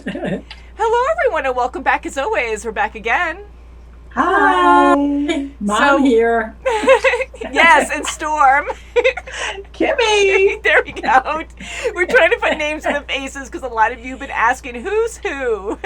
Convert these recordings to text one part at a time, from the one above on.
Hello, everyone, and welcome back as always. We're back again. Hi. Mom here. Yes, and Storm. Kimmy. There we go. We're trying to put names to the faces because a lot of you have been asking who's who.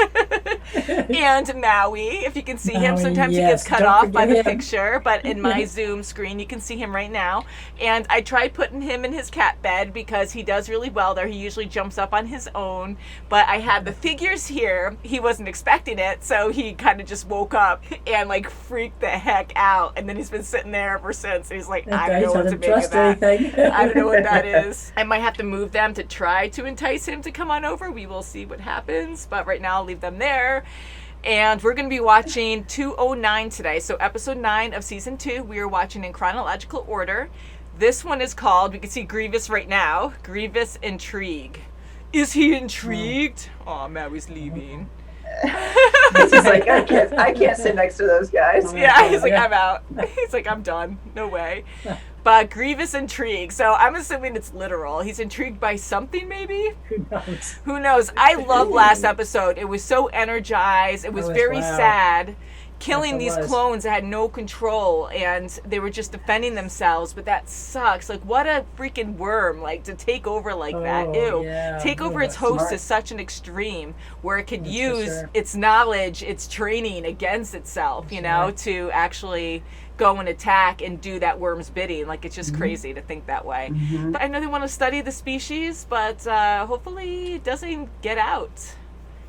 And Maui, if you can see him, Maui, sometimes he yes, gets cut don't off by the forget him. picture, but in my Zoom screen, you can see him right now. And I tried putting him in his cat bed because he does really well there. He usually jumps up on his own, but I had the figures here. He wasn't expecting it, so he kind of just woke up and like freaked the heck out. And then he's been sitting there ever since. And he's like, I don't know what to make of that. I don't know what that is. I might have to move them to try to entice him to come on over. We will see what happens. But right now, I'll leave them there. And we're going to be watching 209 today. So episode 9 of season 2, we are watching in chronological order. This one is called, we can see Grievous right now, Grievous Intrigue. Is he intrigued? Oh, Maui's leaving. This is like, I can't sit next to those guys. Yeah, he's like, I'm out. He's like, I'm done. No way. But Grievous Intrigue. So I'm assuming it's literal. He's intrigued by something, maybe? Who knows? Who knows? I love last episode. It was so energized. It was very sad. Killing these clones that had no control and they were just defending themselves, but that sucks. Like, what a freaking worm, like, to take over like that. Ew. Yeah. Take over its host smart. to such an extreme where it could That's for use sure. its knowledge, its training against itself, you know, to actually go and attack and do that worm's bidding. Like, it's just crazy to think that way. But I know they want to study the species, but hopefully it doesn't get out.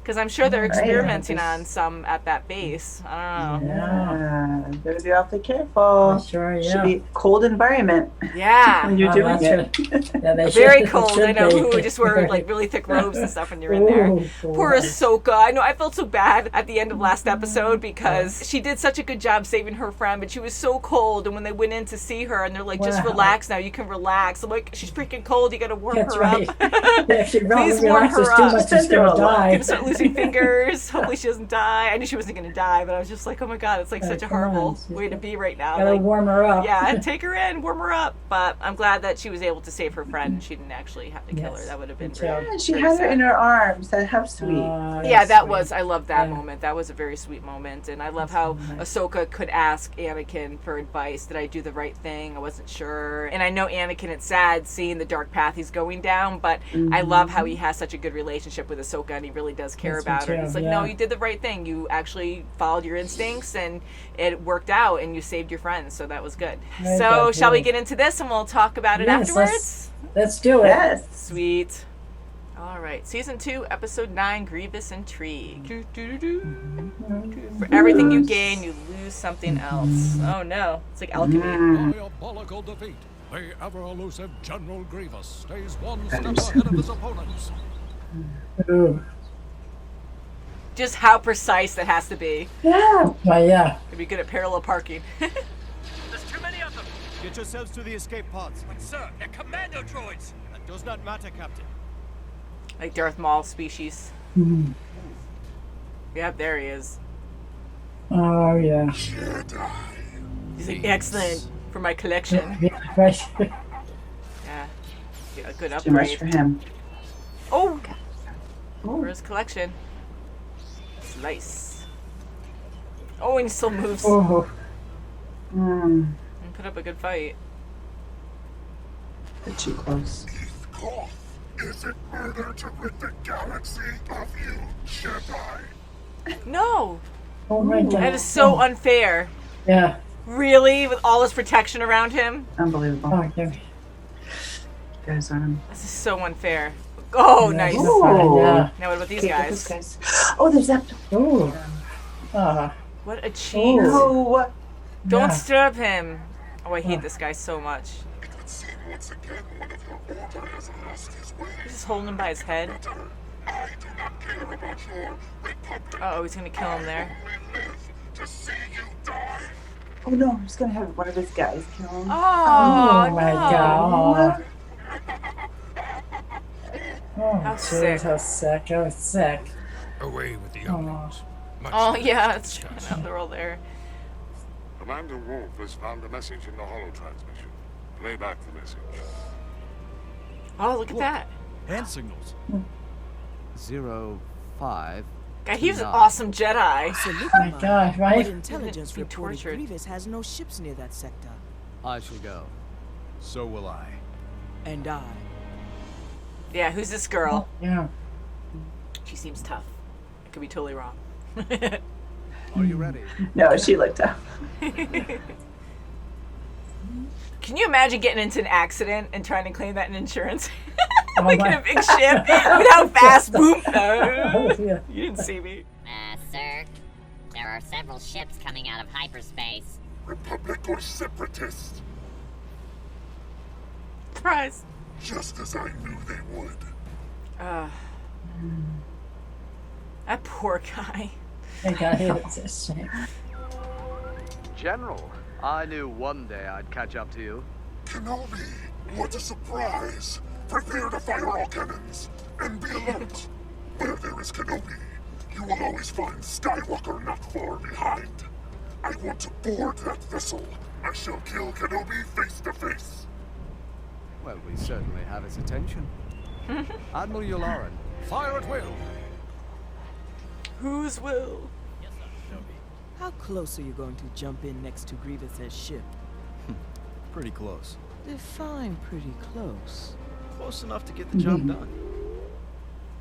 Because I'm sure they're experimenting on some at that base. I don't know. Yeah. Better be awfully careful. Sure, yeah. Should be a cold environment Yeah. when you're doing it. Yeah, they Very should- cold. should I know be. who just wear like really thick robes and stuff when you're in there. Ooh, Poor boy. Ahsoka. I know I felt so bad at the end of last episode because she did such a good job saving her friend, but she was so cold. And when they went in to see her and they're like, just Wow. relax now, you can relax. I'm like, she's freaking cold. You got to warm That's her right. up. Yeah, if she Please warm relaxes her too up. much, she's going to die. Gonna start losing fingers. Hopefully she doesn't die. I knew she wasn't gonna die, but I was just like, oh my god, it's like Right, such a come on. horrible She's way to be right now. Gotta Like, warm her up. yeah, take her in, warm her up. But I'm glad that she was able to save her friend and she didn't actually have to kill her. Yes. That would have been Good very, job. And she very had her sad. in her arms. How sweet. Yeah, that sweet. was, I love that Yeah. moment. That was a very sweet moment. And I love how Ahsoka could ask Anakin for advice. Did I do the right thing? I wasn't sure. And I know Anakin, it's sad seeing the dark path he's going down, but I love how he has such a good relationship with Ahsoka and he really does care That's me about her. too, He's like, yeah. no, you did the right thing. You actually followed your instincts and it worked out and you saved your friends. So that was good. Right, So that's shall we right. get into this and we'll talk about it Yes, afterwards? Let's do it. Yes. Sweet. All right, season 2, episode 9, Grievous Intrigue. For everything you gain, you lose something else. Oh no, it's like alchemy. Diabolical defeat. The ever-elusive General Grievous stays one step ahead of his opponents. Ooh. Just how precise that has to be. Yeah. Well, yeah. To be good at parallel parking. There's too many of them. Get yourselves to the escape pods. But sir, they're commando droids. That does not matter, Captain. Like Darth Maul species. Yep, there he is. Oh, yeah. He's like, excellent for my collection. Yeah, right. Yeah, a good Too much upgrade. for him. Oh, for his collection. Slice. Oh, and he still moves. Oh, Mm. And put up a good fight. They're too close. Is it murder to rid the galaxy of you, Jedi? No, oh my God. that is so unfair. Yeah. Really, with all this protection around him? Unbelievable. Oh, yeah. Guys on him. This is so unfair. Oh, nice. Ooh. Yeah. Now what about these Okay, get guys? those guys. Oh, there's that. Ooh. What a cheese. No. Don't Yeah. stir him. Oh, I hate this guy so much. It would seem once again one of your order has lost his way. He's just holding him by his head. I do not care about your republic. Oh, he's gonna kill him there. We live to see you die. Oh no, I'm just gonna have one of his guys kill him. Oh, my no. God. Oh, How jeez, sick. how sick. How sick. Away with the Oh. younglings. Much Oh, less yeah, to that's true. discuss. They're all there. Commander Wolf has found a message in the holo transmission. Play back the message. Oh, look at that. Hand signals. 0, 5. God, he was an 9. awesome Jedi. So look Oh my at gosh, But right? intelligence Be reported tortured. Grievous has no ships near that sector. I shall go. So will I. And I. Yeah, who's this girl? Yeah. She seems tough. I could be totally wrong. Are you ready? No, she looked up. Can you imagine getting into an accident and trying to claim that in insurance? Oh Like in my- a big ship with how fast, boom. Oh, yeah. You didn't see me. Sir, there are several ships coming out of hyperspace. Republic or separatist? Surprise. Just as I knew they would. That poor guy. I got hit at this thing. General, I knew one day I'd catch up to you. Kenobi, what a surprise! Prepare to fire all cannons, and be alert. Where there is Kenobi, you will always find Skywalker not far behind. I want to board that vessel. I shall kill Kenobi face to face. Well, we certainly have his attention. Admiral Yularen. Fire at will. Whose will? How close are you going to jump in next to Grievous's ship? Pretty close. Define pretty close. Close enough to get the job done.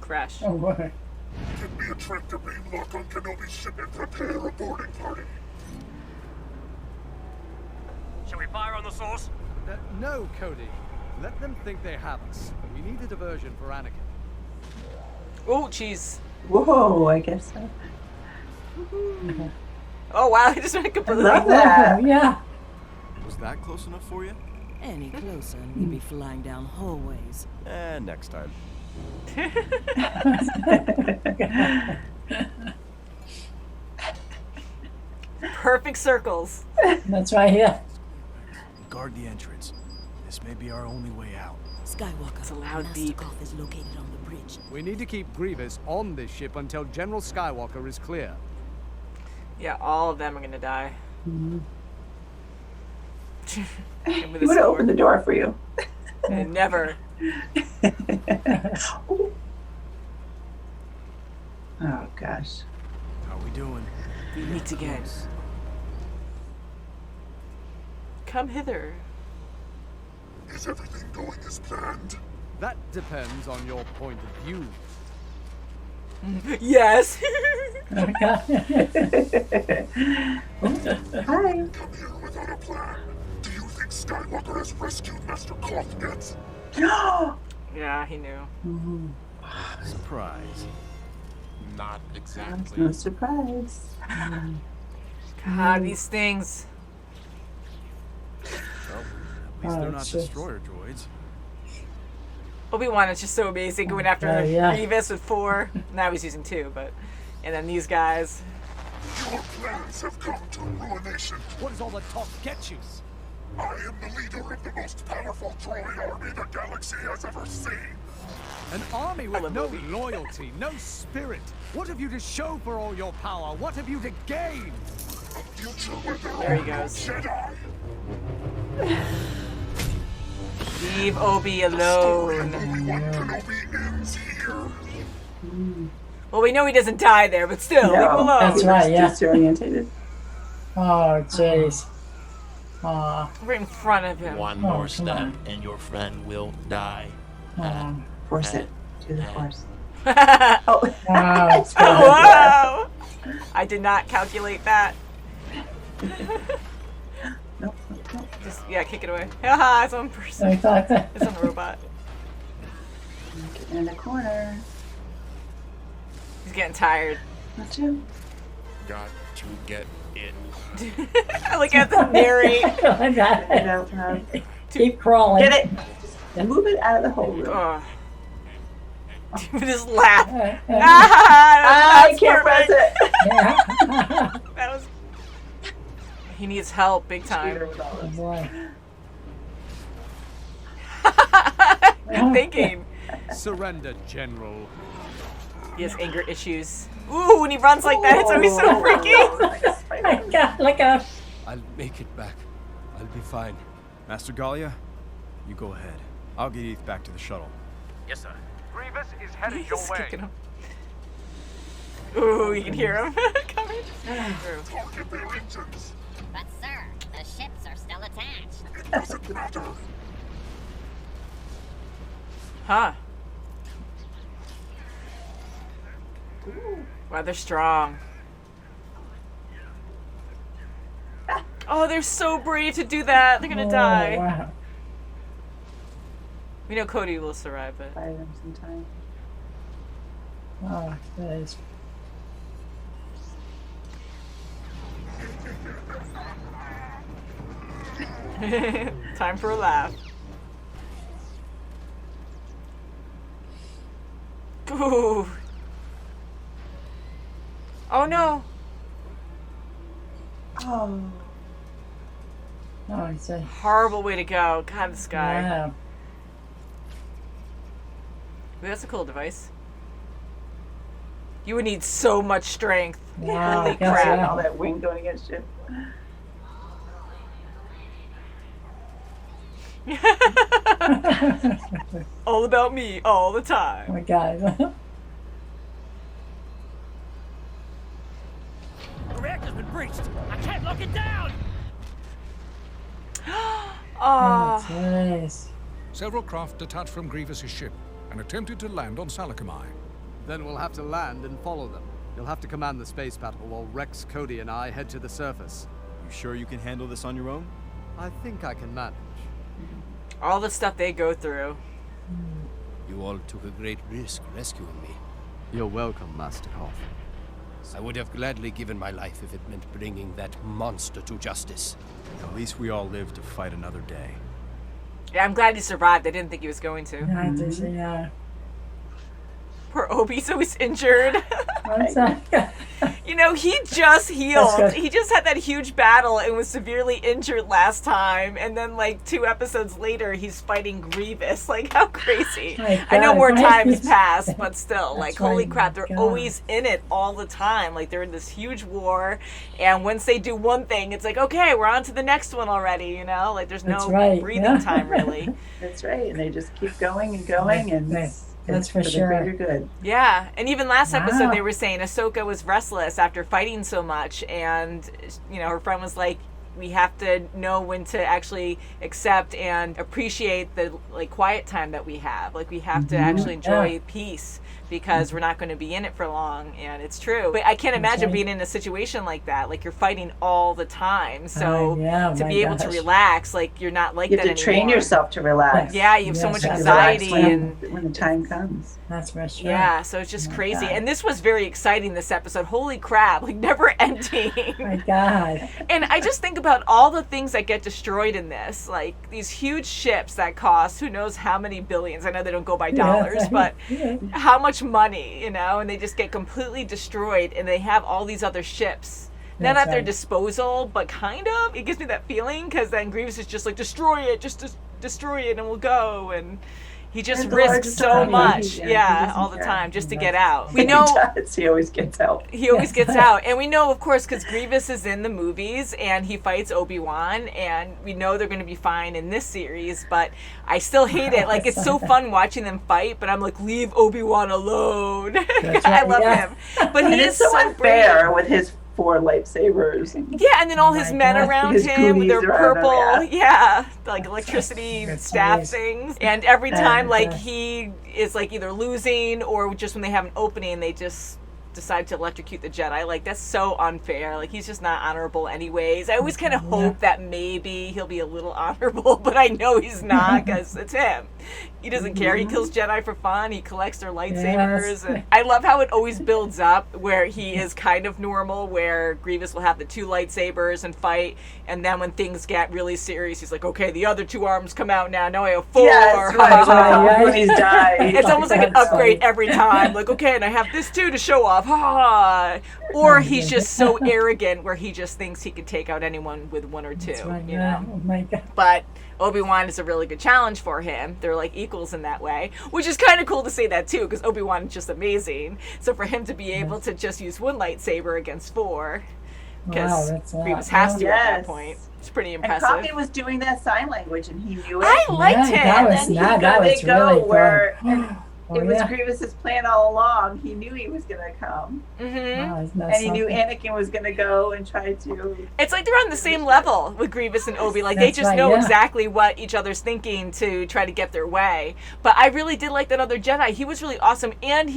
Crash. Oh, boy. Give me a tractor beam lock on Kenobi's ship and prepare a boarding party. Shall we fire on the source? No, Cody. Let them think they have us. We need a diversion for Anakin. Oh, jeez. Whoa, I guess so. Oh, wow. He just went I completely. love that. Oh, yeah. Was that close enough for you? Any closer and we'd be flying down hallways. Next time. Perfect circles. That's right here. Guard the entrance. This may be our only way out. Skywalker, It's a loud Master beep. Koth is located on the bridge. We need to keep Grievous on this ship until General Skywalker is clear. Yeah, all of them are gonna die. Mm-hmm. With He a would have sword. opened the door for you. Never. Oh, gosh. How we doing? We meet again. Come hither. Is everything going as planned? That depends on your point of view. Yes. Oh, God. Hi. Come here without a plan. Do you think Skywalker has rescued Master Koth yet? Yeah, he knew. Surprise. Not exactly. No surprise. God, these things. Well, at least Oh, they're not it's just- destroyer droids. Obi-Wan is just so amazing going after Oh, yeah. Grievous with 4. Now he's using 2, but. And then these guys. Your plans have come to ruination. What does all the talk get you? I am the leader of the most powerful droid army the galaxy has ever seen. An army I with love no Obi. loyalty, no spirit. What have you to show for all your power? What have you to gain? A future where there There he are no goes. Jedi. Leave Obi Story of alone. Obi-Wan Kenobi ends here. Well, we know he doesn't die there, but still, leave him No, alone. That's right, yeah. Disorientated. Oh, jeez. Aw. Right in front of him. One Oh, more come step on. and your friend will die. Aw. Force it. Do the force. Oh, Oh. Wow, it's good. wow. I did not calculate that. Nope, nope. Just, yeah, kick it away. Haha, it's on person. I thought that. It's on the robot. Get in the corner. He's getting tired. Not you. Got to get in. I like how to narrate. I got Get it. out, Tom. Keep crawling. Get it. And move it out of the hole room. Oh. With his laugh. Yeah. Ah, I can't press it. That was. He needs help big Scooter time. with all Oh, this. boy. Good thinking. Surrender, General. He has anger issues. Ooh, when he runs like that, it's always so freaky. I got like a. I'll make it back. I'll be fine. Master Galia, you go ahead. I'll get Eth back to the shuttle. Yes, sir. Grievous is headed He's your way. kicking him. Ooh, you can hear him coming through. Target their engines. But sir, the ships are still attached. It doesn't matter. Huh. Wow, they're strong. Oh, they're so brave to do that. They're gonna die. Wow. We know Cody will survive, but... Buy them some time. Oh, that is. Time for a laugh. Ooh. Oh no. Oh. Oh, it's a. Horrible way to go. God, this guy. Yeah. Ooh, that's a cool device. You would need so much strength. Wow, Holy yes, crap. yeah. All that wing going against you. All about me, all the Oh time. my God. The reactor's been breached. I can't lock it down. Oh. Nice. Several craft detached from Grievous's ship and attempted to land on Salakami. Then we'll have to land and follow them. You'll have to command the space battle while Rex, Cody, and I head to the surface. You sure you can handle this on your own? I think I can manage. All the stuff they go through. You all took a great risk rescuing me. You're welcome, Master Koff. I would have gladly given my life if it meant bringing that monster to justice. At least we all live to fight another day. Yeah, I'm glad he survived. I didn't think he was going to. I just, yeah. Poor Obi, so he's injured. What's that? You know, he just healed. That's good. He just had that huge battle and was severely injured last time. And then, like, 2 episodes later, he's fighting Grievous. Like, how crazy. My I know God, more why time is has passed, but still, That's like, holy right, crap, they're God. always in it all the time. Like, they're in this huge war. And once they do one thing, it's like, okay, we're on to the next one already, you know? Like, there's That's no right, breathing yeah. time, really. That's right. And they just keep going and going, and That's it's for the sure. greater good. Yeah, and even last episode Wow. they were saying Ahsoka was restless after fighting so much, and you know her friend was like, we have to know when to actually accept and appreciate the like quiet time that we have. Like we have to actually enjoy Yeah. peace because we're not going to be in it for long, and it's true. But I can't imagine right. being in a situation like that. Like you're fighting all the time, so yeah, to my be able to gosh. relax, like you're not like You have that to train anymore. yourself to relax. Yeah, you have so Yes, much that's anxiety Relax and. when the time comes. That's for sure. Yeah, so it's just Oh my crazy. God. And this was very exciting, this episode. Holy crap, like never ending. My God. And I just think about all the things that get destroyed in this. Like these huge ships that cost who knows how many billions. I know they don't go by dollars, but how much money, you know, and they just get completely destroyed and they have all these other ships. Not That's at their right. disposal, but kind of. It gives me that feeling because then Grievous is just like, destroy it, just destroy it and we'll go. And he just And the risks largest so army, much, he yeah, doesn't all the care. time just to Yes. get out. We He know does. He always gets out. he always gets out, and we know, of course, because Grievous is in the movies and he fights Obi-Wan, and we know they're going to be fine in this series. But I still hate it. Like it's so fun watching them fight, but I'm like, leave Obi-Wan alone. That's I right, love yeah. him, but And he it's is so so unfair brave. with his 4 lightsabers. And Yeah, and then all his my men God. around His him with their goonies around him, purple, yeah. like electricity That's staff nice. things. And every time, like, yeah. he is, like, either losing or just when they have an opening, they just decide to electrocute the Jedi. Like, that's so unfair. Like, he's just not honorable anyways. I always kind of hope that maybe he'll be a little honorable, but I know he's not because it's him. He doesn't care. He kills Jedi for fun. He collects their lightsabers. Yes. And I love how it always builds up where he is kind of normal, where Grievous will have the 2 lightsabers and fight, and then when things get really serious, he's like, okay, the other 2 arms come out now. Now I have 4. Yes, right. right. When he's died. It's almost like an That's upgrade funny. every time. Like, okay, and I have this too to show off. Ha! Or he's just so arrogant where he just thinks he could take out anyone with 1 or 2. That's right, You yeah. know? Oh my God. But Obi-Wan is a really good challenge for him. They're like equals in that way, which is kind of cool to say that too, because Obi-Wan is just amazing. So for him to be able to just use 1 lightsaber against 4, because Wow, that's a lot. Grievous has to at that Yes. point. It's pretty And impressive. Coffee was doing that sign language, and he knew it. I liked Yeah, him. that was And he not- go, that they was go really where good. It was Grievous's plan all along. He knew he was going to come. Mm-hmm. And he knew Anakin was going to go and try to... It's like they're on the same level with Grievous and Obi. Like, they just know exactly what each other's thinking to try to get their way. But I really did like that other Jedi. He was really awesome. And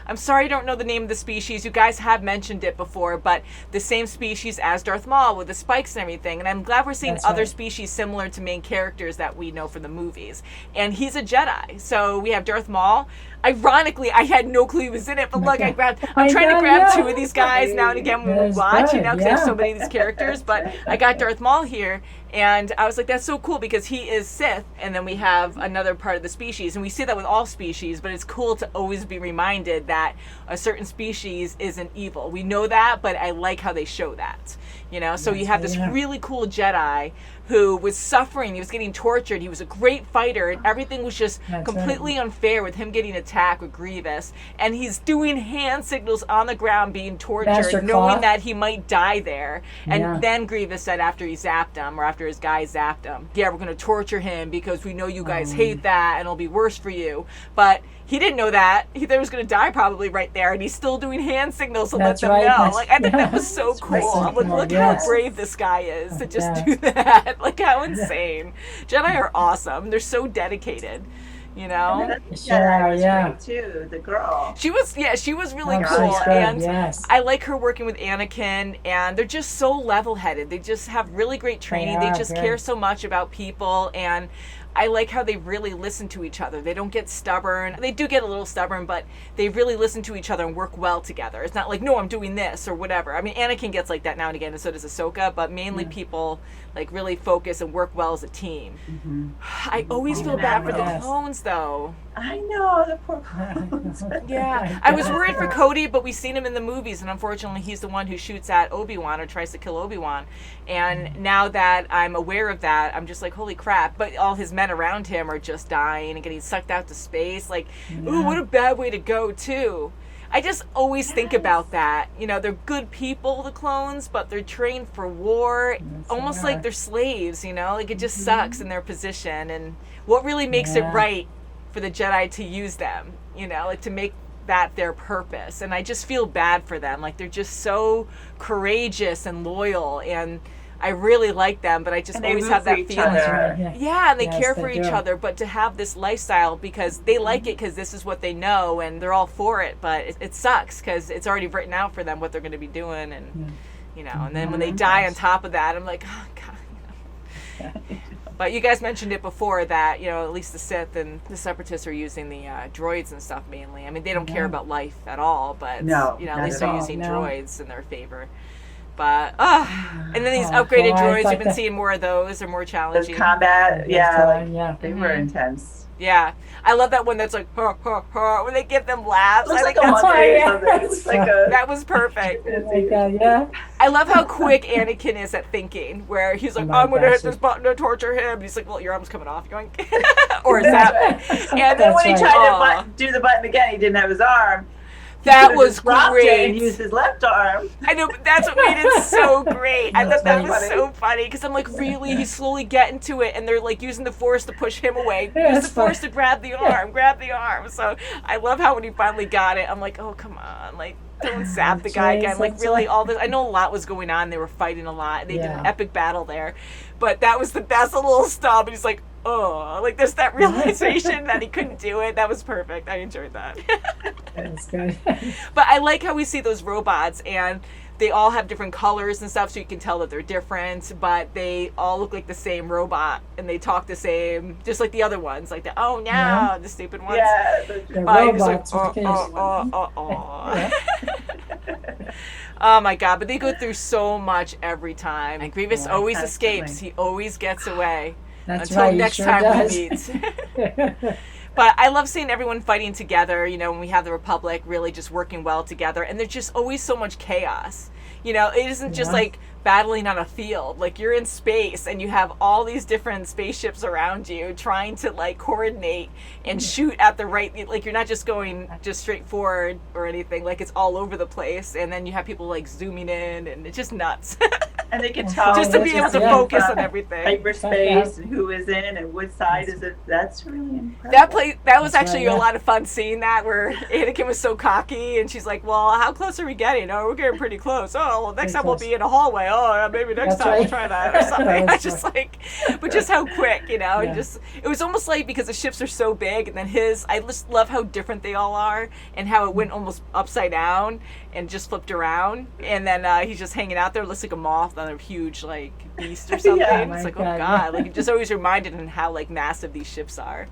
I'm sorry I don't know the name of the species. You guys have mentioned it before, but the same species as Darth Maul with the spikes and everything. And I'm glad we're seeing other species similar to main characters that we know from the movies. And he's a Jedi. So we have Darth Maul. Ironically, I had no clue he was in it, but look, I'm trying to grab two of these guys now and again when we watch, because there's so many of these characters, but I got Darth Maul here, and I was like, that's so cool, because he is Sith, and then we have another part of the species, and we see that with all species, but it's cool to always be reminded that a certain species isn't evil. We know that, but I like how they show that, so you have this really cool Jedi who was suffering, he was getting tortured, he was a great fighter, and everything was just completely unfair with him getting attacked with Grievous, and he's doing hand signals on the ground being tortured, knowing that he might die there, and then Grievous said after he zapped him, or after his guy zapped him, we're going to torture him because we know you guys hate that, and it'll be worse for you, but he didn't know that. He thought he was going to die probably right there, and he's still doing hand signals to let them know. Like, I think that was so cool. I'm like, look how brave this guy is to just do that. Like, how insane. Jedi are awesome. They're so dedicated. Jedi was great too. The girl. She was really cool, and I like her working with Anakin. And they're just so level-headed. They just have really great training. They just care so much about people, and I like how they really listen to each other. They don't get stubborn. They do get a little stubborn, but they really listen to each other and work well together. It's not like, no, I'm doing this or whatever. I mean, Anakin gets like that now and again, and so does Ahsoka, but mainly people like really focus and work well as a team. I always feel bad for the clones, though. I know, the poor clones. I was worried for Cody, but we've seen him in the movies, and unfortunately he's the one who shoots at Obi-Wan or tries to kill Obi-Wan. And now that I'm aware of that, I'm just like, holy crap. But all his men around him are just dying and getting sucked out to space. Like, ooh, what a bad way to go, too. I just always think about that. They're good people, the clones, but they're trained for war, almost like they're slaves, Like, it just sucks in their position. And what really makes it right for the Jedi to use them, like to make that their purpose. And I just feel bad for them. Like, they're just so courageous and loyal, and I really like them, but I just always have that feeling. And they care for each other, but to have this lifestyle because they like it because this is what they know and they're all for it, but it sucks because it's already written out for them what they're going to be doing, and and then when they die on top of that, I'm like, oh God. But you guys mentioned it before that, at least the Sith and the Separatists are using the droids and stuff mainly. I mean, they don't care about life at all, but at least they're using droids in their favor. But and then these upgraded droids, you've been seeing more of those. They're more challenging. Those combat, they were intense. Yeah, I love that one that's like when they give them laughs. I think that's that was perfect. I love how quick Anakin is at thinking. Where he's like, I'm gonna hit this button to torture him. And he's like, well, your arm's coming off. You're going, or is that? And then when he tried to do the button again, he didn't have his arm. That was great. And use his left arm. I know, but that's what made it so great. I thought that was so funny because I'm like, really? He's slowly getting to it, and they're like using the Force to push him away. Use the Force to grab the arm. So I love how when he finally got it, I'm like, oh come on, like don't zap the guy again. Like really, all this. I know a lot was going on. They were fighting a lot. They did an epic battle there, but that was the best little stop. And he's like, oh, like there's that realization that he couldn't do it. That was perfect. I enjoyed that. That's good. But I like how we see those robots, and they all have different colors and stuff, so you can tell that they're different, but they all look like the same robot, and they talk the same, just like the other ones, like the the stupid ones. Yeah, the robots. Oh my God, but they go through so much every time, and Grievous always escapes. He always gets away. Until next time we meet. But I love seeing everyone fighting together, when we have the Republic really just working well together. And there's just always so much chaos. It isn't just like battling on a field. Like you're in space and you have all these different spaceships around you trying to like coordinate and shoot at the right, like you're not just going just straight forward or anything. Like it's all over the place. And then you have people like zooming in, and it's just nuts. And they can tell just to be able to Yeah. focus on everything. hyperspace and who is in and which side is it. That's really incredible. That was That's actually right, a yeah. lot of fun seeing that, where Anakin was so cocky and she's like, well, how close are we getting? Oh, we're getting pretty close. Oh, well, next Pretty time we'll close. be in a hallway. Oh, maybe next That's time we'll right. try that or something. That I was just fun. like, but just how quick, you know, and Yeah. just, it was almost like, because the ships are so big, and then I just love how different they all are, and how it went almost upside down and just flipped around, and then he's just hanging out there, looks like a moth on a huge like beast or something. Yeah. It's My like, oh God. god, like it just always reminded in how like massive these ships are.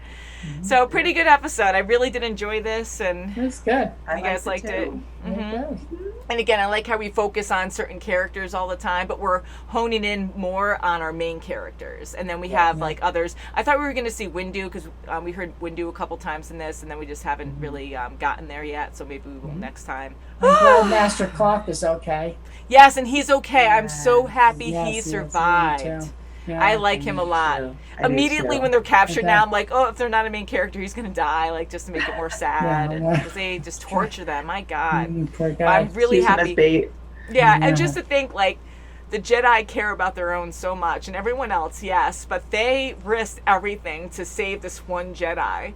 So pretty good episode. I really did enjoy this, and It's good. you guys liked it. too. Mhm. And again, I like how we focus on certain characters all the time, but we're honing in more on our main characters. And then we have like others. I thought we were going to see Windu, because we heard Windu a couple times in this, and then we just haven't really gotten there yet. So maybe we will next time. I'm glad Master Clock is okay. Yes, and he's okay. I'm so happy Yes, he yes, me survived. too. Yeah. I like him a lot. too. I do Immediately too. when they're captured Okay. now, I'm like, oh, if they're not a main character, he's gonna die, like just to make it more sad. Yeah, And yeah. because they just torture them. My God. Poor But guy. I'm really Use him as happy. bait. Yeah, Yeah. and just to think, like, the Jedi care about their own so much, and everyone else, yes, but they risked everything to save this one Jedi.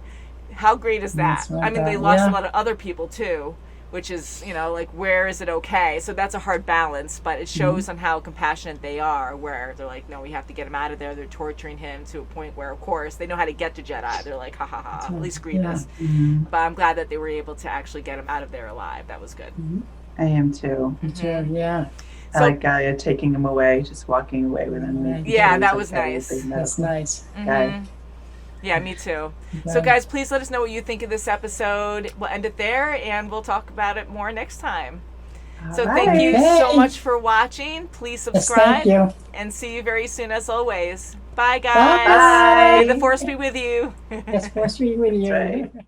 How great is that? That's right, I mean, they lost yeah. a lot of other people too, which is, you know, like, where is it okay? So that's a hard balance, but it shows on how compassionate they are, where they're like, no, we have to get him out of there. They're torturing him to a point where, of course, they know how to get to Jedi. They're like, ha ha ha, at least Grievous. But I'm glad that they were able to actually get him out of there alive. That was good. I am too. Yeah. I like Gaia taking him away, just walking away with him. making Yeah, sure that he's was okay, nice. being That's medical nice. guy. Yeah, me too. Okay. So, guys, please let us know what you think of this episode. We'll end it there, and we'll talk about it more next time. So, thank you so Hey. much for watching. Please Yes, subscribe, thank you. and see you very soon, as always. Bye, guys. Bye. May the force be with you. Yes, force be with you. That's right.